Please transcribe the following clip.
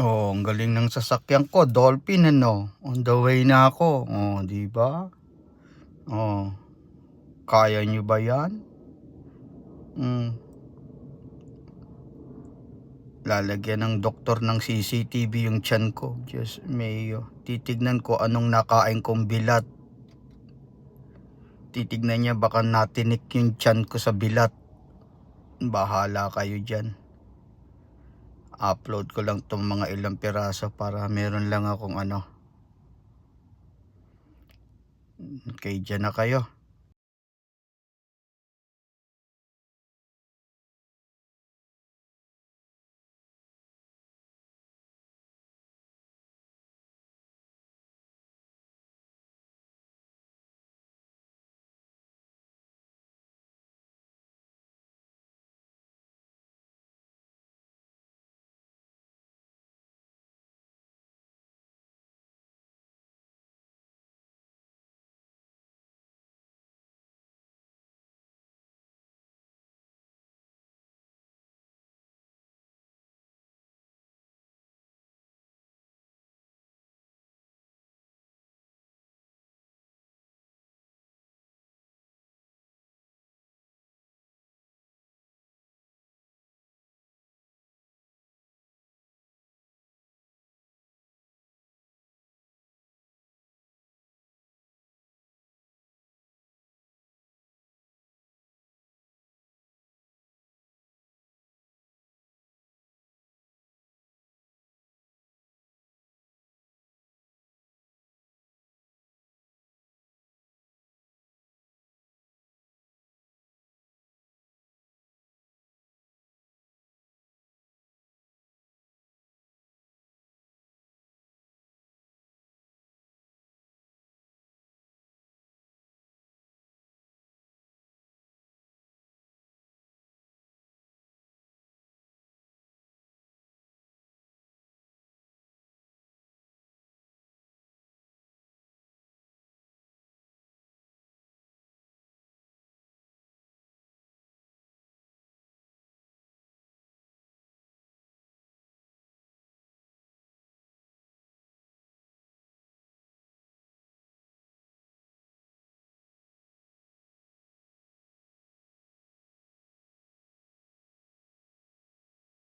Oh, ang galing ng sasakyan ko, Dolphin ano. On the way na ako. Oh, 'di ba? Oh, kaya nyo ba 'yan? Hmm. Lalagyan ng doktor ng CCTV yung tiyan ko. Diyos mio. Titignan ko anong nakain kong bilat. Titignan niya baka natinik yung tiyan ko sa bilat. Bahala kayo dyan. Upload ko lang tong mga ilang piraso para meron lang akong ano. Okay, dyan na kayo.